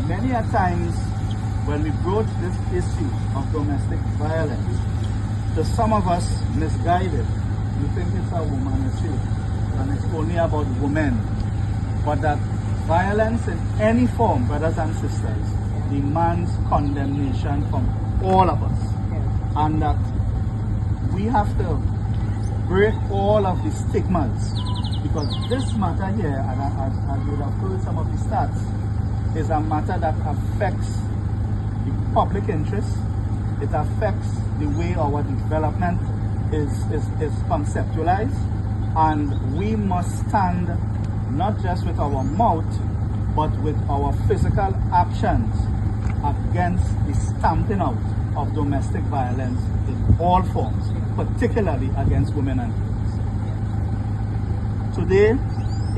many a times when we broach this issue of domestic violence, to some of us misguided, you think it's a woman issue and it's only about women. But that violence in any form, brothers and sisters, demands condemnation from all of us. And that we have to break all of the stigmas, because this matter here, and as you have heard some of the stats, is a matter that affects the public interest. It affects the way our development is conceptualized, and we must stand not just with our mouth, but with our physical actions against the stamping out of domestic violence in all forms, particularly against women and girls. Today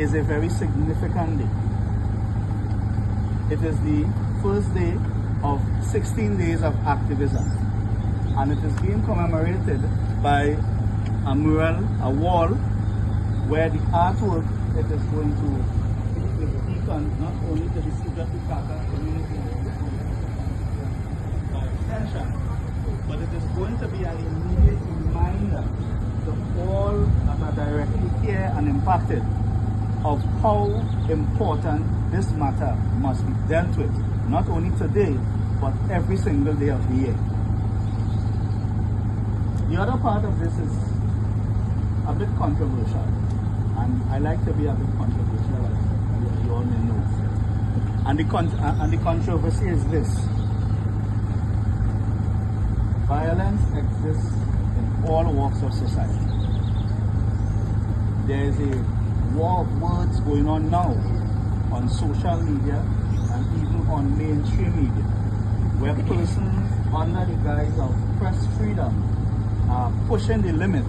is a very significant day. It is the first day of 16 days of activism, and it is being commemorated by a mural, a wall, where the artwork it is going to beacon not only to the Cedros Mural community by extension, but it is going to be an immediate reminder to all that are directly here and impacted of how important this matter must be dealt with, not only today, but every single day of the year. The other part of this is a bit controversial, and I like to be a bit controversial, as you all may know. And the controversy is this: violence exists in all walks of society. There is a war of words going on now on social media and even on mainstream media, where persons under the guise of press freedom are pushing the limit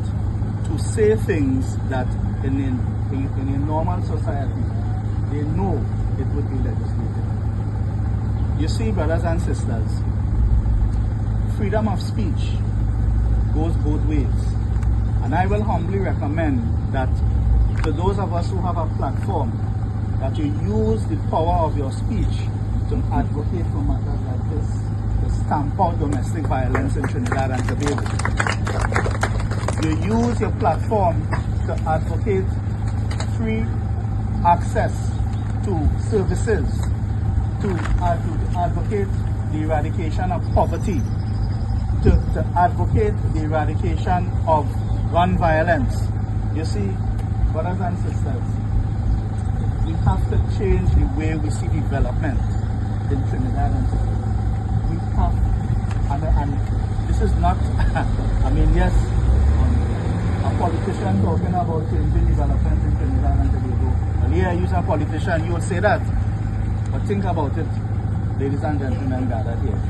to say things that in a normal society they know it would be legislated. You see, brothers and sisters, freedom of speech goes both ways, and I will humbly recommend that to those of us who have a platform, that you use the power of your speech to advocate for matters like this, to stamp out domestic violence in Trinidad and Tobago. You use your platform to advocate free access to services, to advocate the eradication of poverty, to advocate the eradication of gun violence. You see, brothers and sisters, we have to change the way we see development in Trinidad and Tobago. We have, and this is not, I mean, yes, a politician talking about changing development in Trinidad and Tobago. Well, here, use a politician, you will say that. But think about it, ladies and gentlemen gathered here.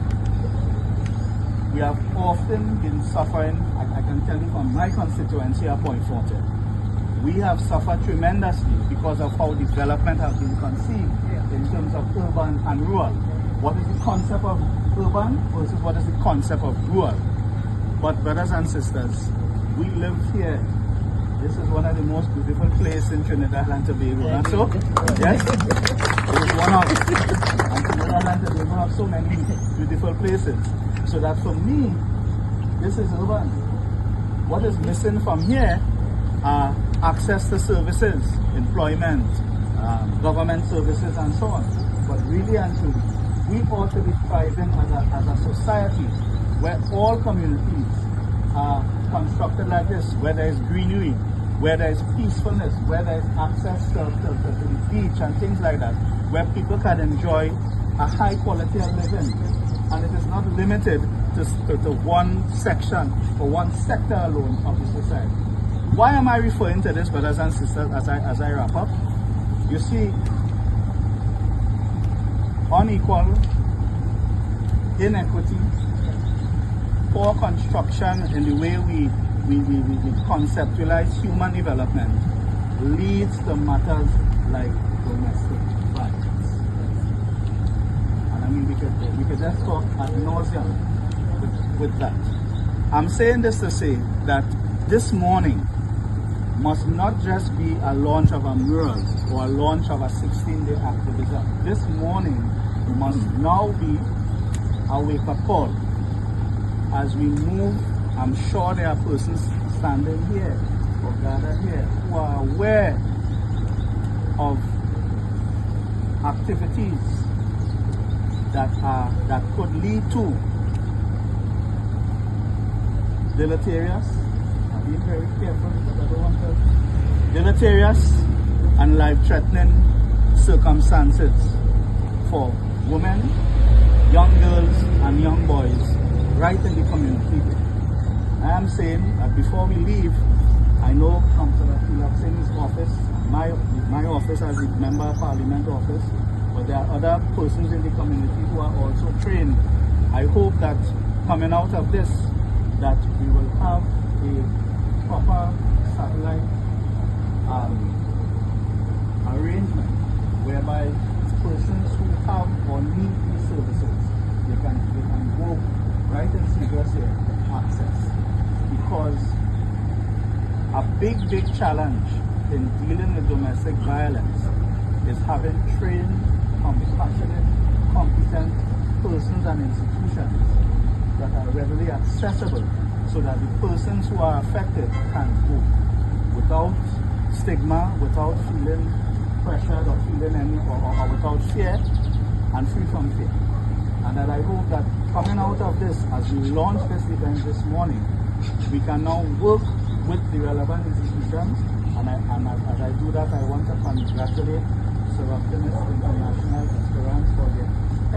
We have often been suffering, I can tell you from my constituency at Point Fortin, we have suffered tremendously because of how development has been conceived in terms of urban and rural. What is the concept of urban versus what is the concept of rural? But brothers and sisters, we live here. This is one of the most beautiful places in Trinidad and Tobago. And so, yes, it is one of, and Trinidad and Tobago have so many beautiful places. So that for me, this is urban. What is missing from here are access to services, employment, government services, and so on. But really and truly, we ought to be thriving as a society where all communities are constructed like this, where there is greenery, where there is peacefulness, where there is access to the beach and things like that, where people can enjoy a high quality of living. And it is not limited to one section or one sector alone of the society. Why am I referring to this, brothers and sisters, as I wrap up? You see, unequal, inequity, poor construction in the way we conceptualize human development leads to matters like domestic violence. And I mean, we could just talk ad nauseum with that. I'm saying this to say that this morning must not just be a launch of a mural or a launch of a 16-day activism. This morning It must now be a wake-up call. As we move, I'm sure there are persons standing here or gathered here who are aware of activities that could lead to deleterious, I'm being very careful because I don't want to, deleterious and life-threatening circumstances for women, young girls and young boys right in the community. I am saying that before we leave, I know Councillor Philip Singh's office, my office as the Member of Parliament office, but there are other persons in the community who are also trained. I hope that coming out of this, that we will have a proper satellite arrangement whereby persons who have or need these services, they can go right in Cedros here and access. Because a big challenge in dealing with domestic violence is having trained, compassionate, competent persons and institutions that are readily accessible so that the persons who are affected can go without stigma, without feeling pressured or feeling any or without fear and free from fear. And that I hope that coming out of this, as we launch this event this morning, we can now work with the relevant institutions, and as I do that, I want to congratulate Soroptimist International Esperance for their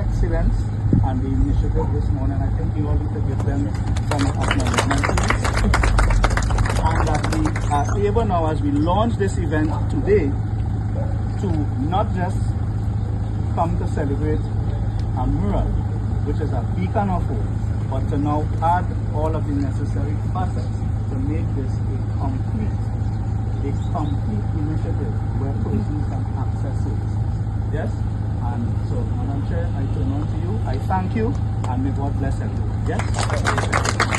excellence and the initiative this morning. I think you all need to give them some acknowledgement. And that we are able now, as we launch this event today, to not just come to celebrate a mural, which is a beacon of hope, but to now add all of the necessary facets to make this a complete initiative where persons can access it. Yes? And so, Madam Chair, I turn on to you. I thank you, and may God bless everyone. Yes?